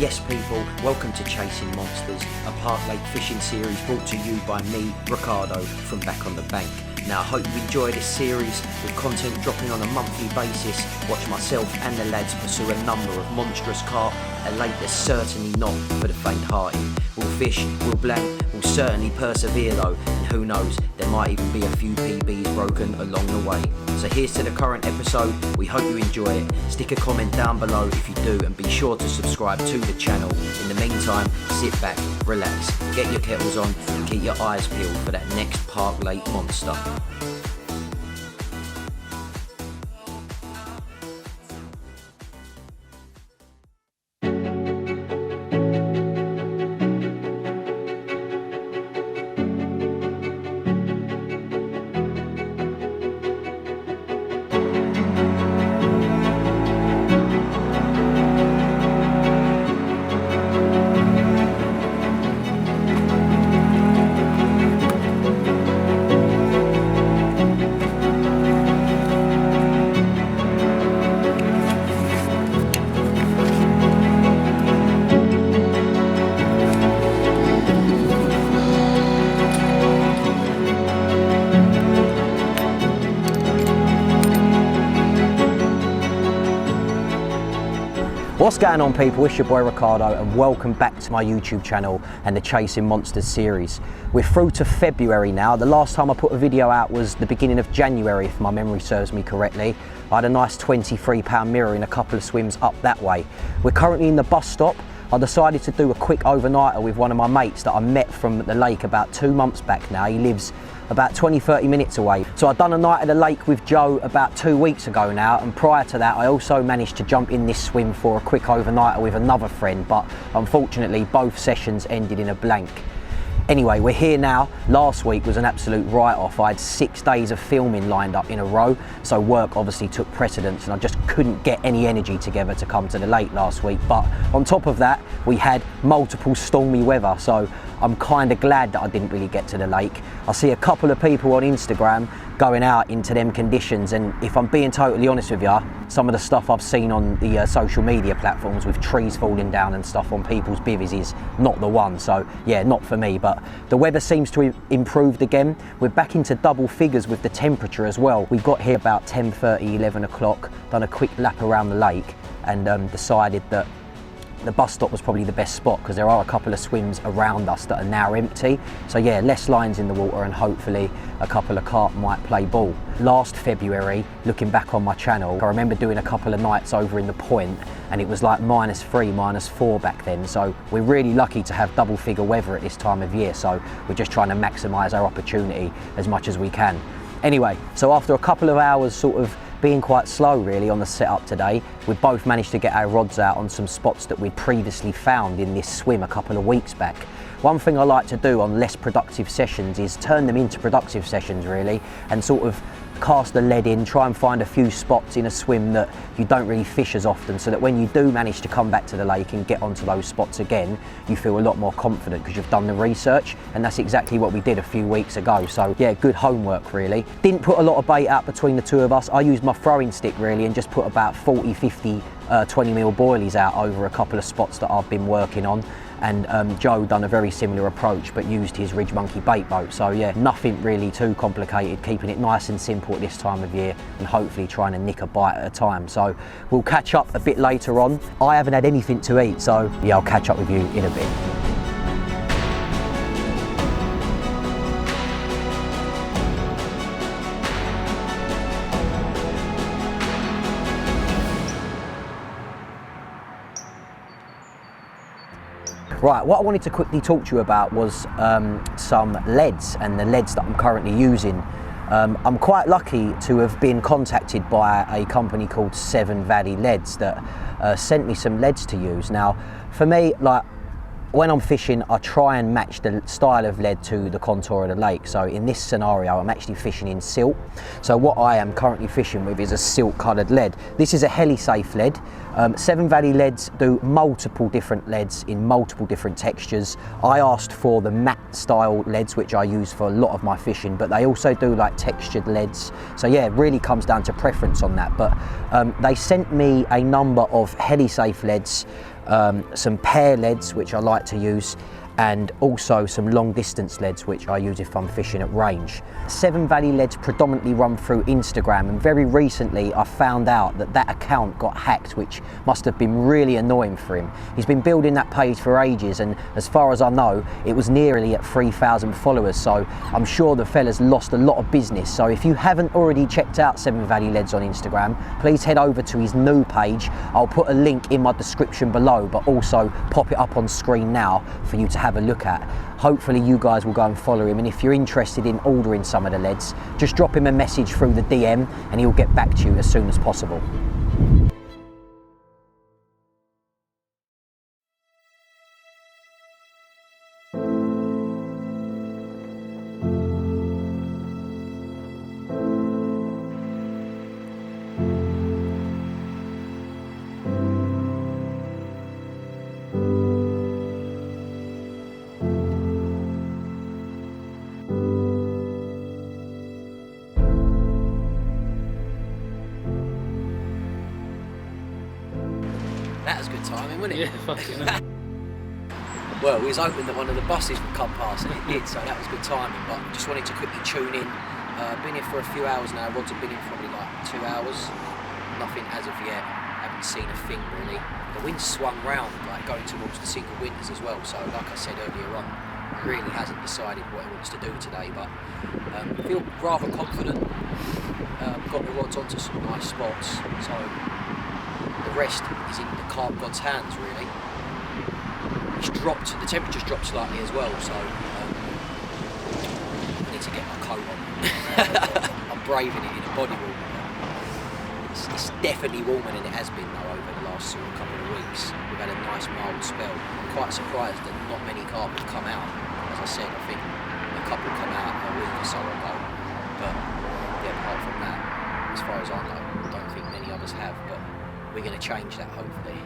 Yes people, welcome to Chasing Monsters, a Park Lake fishing series brought to you by me, Ricardo, from Backonthebank. Now I hope you enjoy this series with content dropping on a monthly basis. Watch myself and the lads pursue a number of monstrous carp, a lake that's certainly not for the faint-hearted. We'll fish, we'll blank, we'll certainly persevere though, and who knows, there might even be a few PBs broken along the way. So here's to the current episode, we hope you enjoy it. Stick a comment down below if you do, and be sure to subscribe to the channel. In the meantime, sit back, relax, get your kettles on, and keep your eyes peeled for that next Park Lake monster. What's going on people, it's your boy Ricardo and welcome back to my YouTube channel and the Chasing Monsters series. We're through to February now. The last time I put a video out was the beginning of January if my memory serves me correctly. I had a nice 23-pound mirror in a couple of swims up that way. We're currently in the bus stop. I decided to do a quick overnighter with one of my mates that I met from the lake about 2 months back now. He lives about 20-30 minutes away. So I'd done a night at the lake with Joe about 2 weeks ago now, and prior to that I also managed to jump in this swim for a quick overnighter with another friend, but unfortunately both sessions ended in a blank. Anyway, we're here now. Last week was an absolute write-off. I had 6 days of filming lined up in a row, so work obviously took precedence and I just couldn't get any energy together to come to the lake last week. But on top of that, we had multiple stormy weather, so I'm kind of glad that I didn't really get to the lake. I see a couple of people on Instagram going out into them conditions, and if I'm being totally honest with you, some of the stuff I've seen on the social media platforms with trees falling down and stuff on people's bivvies is not the one. So yeah, not for me. But the weather seems to have improved again. We're back into double figures with the temperature as well. We got here about 10:30, 11 o'clock, done a quick lap around the lake and decided that the bus stop was probably the best spot because there are a couple of swims around us that are now empty. So yeah, less lines in the water and hopefully a couple of carp might play ball. Last February, looking back on my channel, I remember doing a couple of nights over in the point and it was like -3, -4 back then. So we're really lucky to have double figure weather at this time of year. So we're just trying to maximise our opportunity as much as we can. Anyway, so after a couple of hours sort of being quite slow really on the setup today, we both managed to get our rods out on some spots that we'd previously found in this swim a couple of weeks back. One thing I like to do on less productive sessions is turn them into productive sessions really, and sort of cast the lead in, try and find a few spots in a swim that you don't really fish as often, so that when you do manage to come back to the lake and get onto those spots again, you feel a lot more confident because you've done the research, and that's exactly what we did a few weeks ago. So yeah, good homework really. Didn't put a lot of bait out between the two of us. I used my throwing stick really and just put about 40, 50, 20mm boilies out over a couple of spots that I've been working on. And Joe done a very similar approach but used his Ridge Monkey bait boat. So yeah, nothing really too complicated, keeping it nice and simple at this time of year and hopefully trying to nick a bite at a time. So we'll catch up a bit later on. I haven't had anything to eat, so yeah, I'll catch up with you in a bit. Right, what I wanted to quickly talk to you about was some leads and the leads that I'm currently using. I'm quite lucky to have been contacted by a company called Seven Valley Leads that sent me some leads to use. Now, for me, like, when I'm fishing, I try and match the style of lead to the contour of the lake. So in this scenario, I'm actually fishing in silt. So what I am currently fishing with is a silt coloured lead. This is a heli-safe lead. Seven Valley Leads do multiple different leads in multiple different textures. I asked for the matte style leads, which I use for a lot of my fishing, but they also do like textured leads. So yeah, it really comes down to preference on that. But they sent me a number of heli-safe leads some pair leads, which I like to use, and also some long distance leads, which I use if I'm fishing at range. Severn Valley leads predominantly run through Instagram, and very recently I found out that that account got hacked, which must have been really annoying for him. He's been building that page for ages, and as far as I know, it was nearly at 3,000 followers, so I'm sure the fella's lost a lot of business. So if you haven't already checked out Severn Valley leads on Instagram, please head over to his new page. I'll put a link in my description below, but also pop it up on screen now for you to have a look at. Hopefully you guys will go and follow him, and if you're interested in ordering some of the leads, just drop him a message through the DM and he'll get back to you as soon as possible. That was good timing, wasn't it? Yeah, fucking hell. Well, we was hoping that one of the buses would come past, and it did, so that was good timing. But just wanted to quickly tune in. Been here for a few hours now. Rods have been here for probably like 2 hours. Nothing as of yet. Haven't seen a thing really. The wind swung round, like going towards the single winters as well. So, like I said earlier on, really hasn't decided what he wants to do today. But I feel rather confident. Got the rods onto some nice spots. So the rest is in the Carp God's hands, really. It's dropped, the temperature's dropped slightly as well, so I need to get my coat on. I'm braving it in a body warmer. It's definitely warmer than it has been though over the last sort of couple of weeks. We've had a nice mild spell. I'm quite surprised that not many carp have come out. As I said, I think a couple come out a week or so ago. But yeah, apart from that, as far as I know, I don't think many others have. But we're going to change that hopefully.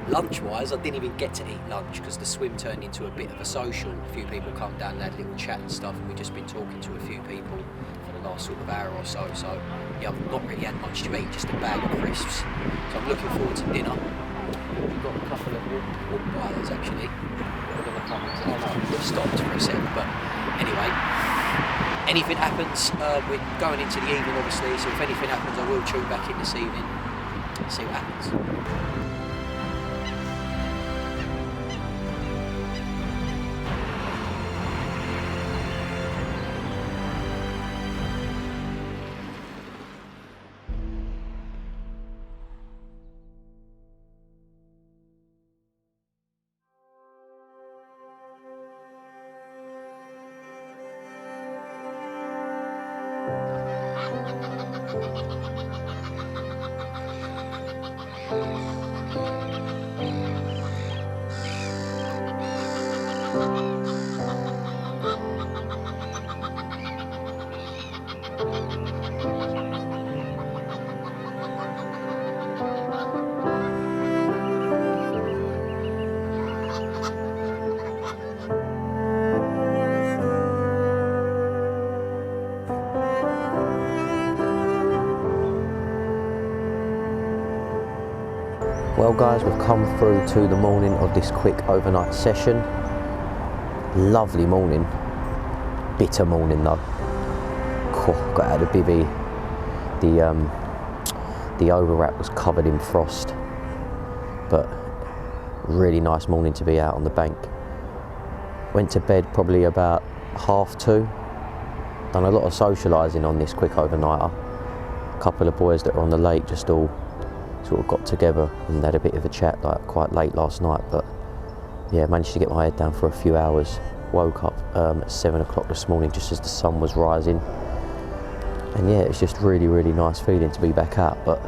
Lunch-wise, I didn't even get to eat lunch because the swim turned into a bit of a social. A few people come down and had a little chat and stuff, and we've just been talking to a few people for the last sort of hour or so. So yeah, I've not really had much to eat, just a bag of crisps. So I'm looking forward to dinner. We've got a couple of walk buyers actually. We're going to come and oh no, we've stopped for a sec, but anyway. Anything happens, we're going into the evening obviously, so if anything happens I will tune back in this evening and see what happens. Well guys, we've come through to the morning of this quick overnight session. Lovely morning, bitter morning though. Got out of the bivvy, the overwrap was covered in frost, but really nice morning to be out on the bank. Went to bed probably about 2:30. Done a lot of socialising on this quick overnighter. A couple of boys that are on the lake just all sort of got together and had a bit of a chat like quite late last night, but yeah, managed to get my head down for a few hours. Woke up at 7 o'clock this morning just as the sun was rising, and yeah, it's just really nice feeling to be back out, but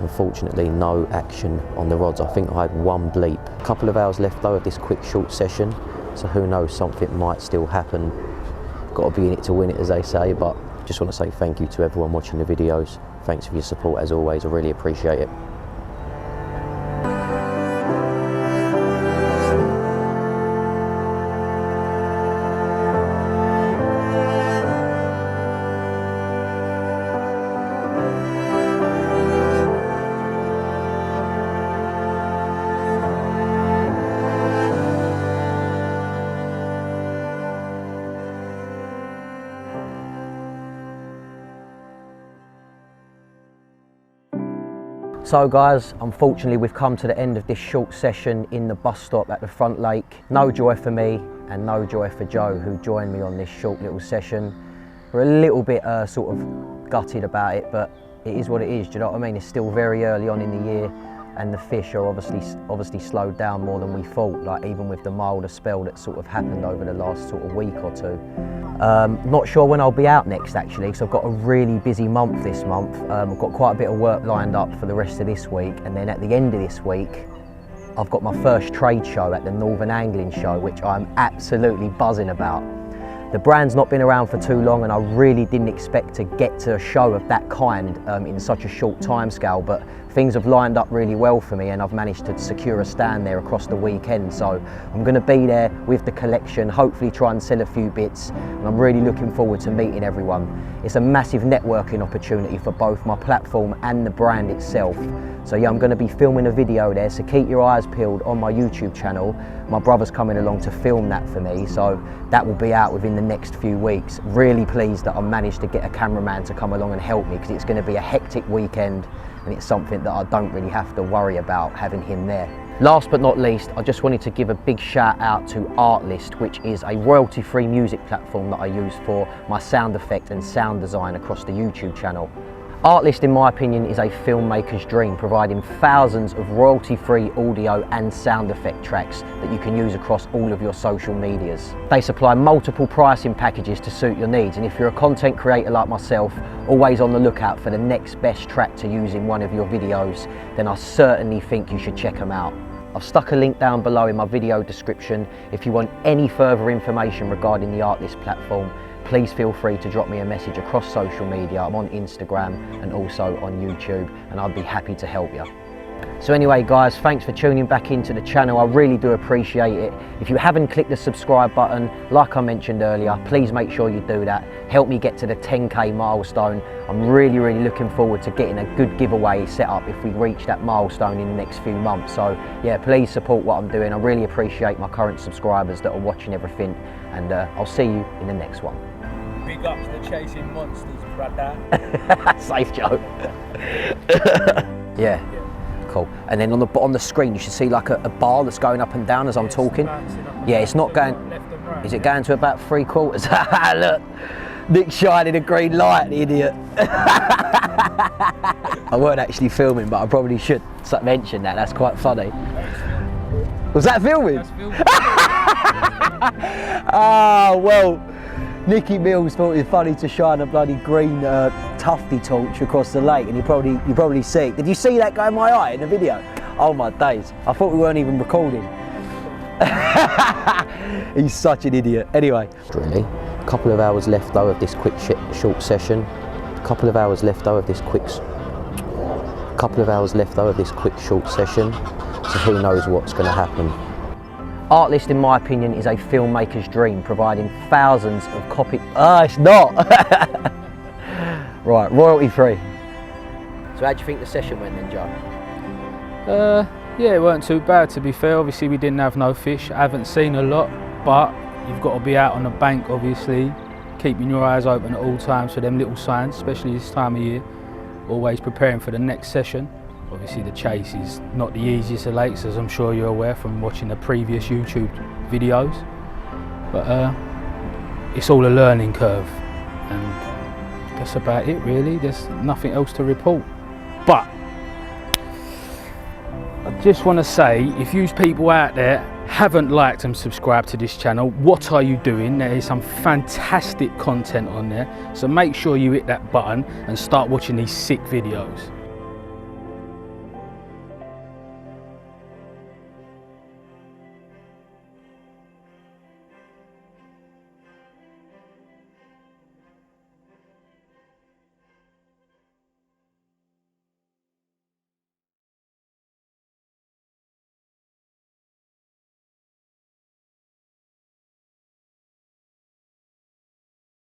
unfortunately no action on the rods. I think I had one bleep. A couple of hours left though of this quick short session, so who knows, something might still happen. Got to be in it to win it, as they say, but just want to say thank you to everyone watching the videos. Thanks for your support as always, I really appreciate it. So guys, unfortunately we've come to the end of this short session in the bus stop at the front lake. No joy for me and no joy for Joe, who joined me on this short little session. We're a little bit sort of gutted about it, but it is what it is, do you know what I mean? It's still very early on in the year and the fish are obviously slowed down more than we thought, like even with the milder spell that sort of happened over the last sort of week or two. Not sure when I'll be out next actually, because I've got a really busy month this month. I've got quite a bit of work lined up for the rest of this week, and then at the end of this week I've got my first trade show at the Northern Angling Show, which I'm absolutely buzzing about. The brand's not been around for too long and I really didn't expect to get to a show of that kind in such a short time scale, but things have lined up really well for me and I've managed to secure a stand there across the weekend. So I'm going to be there with the collection, hopefully try and sell a few bits, and I'm really looking forward to meeting everyone. It's a massive networking opportunity for both my platform and the brand itself. So yeah, I'm going to be filming a video there, so keep your eyes peeled on my YouTube channel. My brother's coming along to film that for me, so that will be out within the next few weeks. Really pleased that I managed to get a cameraman to come along and help me, because it's going to be a hectic weekend and it's something that I don't really have to worry about having him there. Last but not least, I just wanted to give a big shout out to Artlist, which is a royalty-free music platform that I use for my sound effect and sound design across the YouTube channel. Artlist, in my opinion, is a filmmaker's dream, providing thousands of royalty-free audio and sound effect tracks that you can use across all of your social medias. They supply multiple pricing packages to suit your needs, and if you're a content creator like myself, always on the lookout for the next best track to use in one of your videos, then I certainly think you should check them out. I've stuck a link down below in my video description if you want any further information regarding the Artlist platform. Please feel free to drop me a message across social media. I'm on Instagram and also on YouTube, and I'd be happy to help you. So anyway guys, thanks for tuning back into the channel. I really do appreciate it. If you haven't clicked the subscribe button, like I mentioned earlier, please make sure you do that. Help me get to the 10K milestone. I'm really looking forward to getting a good giveaway set up if we reach that milestone in the next few months. So yeah, please support what I'm doing. I really appreciate my current subscribers that are watching everything, and I'll see you in the next one. Big ups to Chasing Monsters, brother. Safe, Joe. Yeah. Cool. And then on the screen you should see like a bar that's going up and down as I'm talking. Yeah, it's not going. Left and right. Is it going to about 3/4? Look, Nick's shining a green light, the idiot. I weren't actually filming, but I probably should mention that. That's quite funny. Was that filming? That's filming. Ah, well. Nicky Mills thought it was funny to shine a bloody green tufty torch across the lake, and you probably see it. Did you see that go in my eye in the video? Oh my days, I thought we weren't even recording. He's such an idiot. Anyway, really, a couple of hours left though of this quick short session. A couple of hours left though of this quick short session. So who knows what's going to happen. Artlist, in my opinion, is a filmmaker's dream, providing thousands of copies. Ah, it's not! Right, royalty free. So how do you think the session went then, Joe? Yeah, it weren't too bad to be fair. Obviously we didn't have no fish. I haven't seen a lot, but you've got to be out on the bank obviously, keeping your eyes open at all times for them little signs, especially this time of year. Always preparing for the next session. Obviously the chase is not the easiest of lakes, as I'm sure you're aware from watching the previous YouTube videos, but it's all a learning curve, and that's about it really. There's nothing else to report. But I just want to say, if you people out there haven't liked and subscribed to this channel, what are you doing? There is some fantastic content on there, so make sure you hit that button and start watching these sick videos.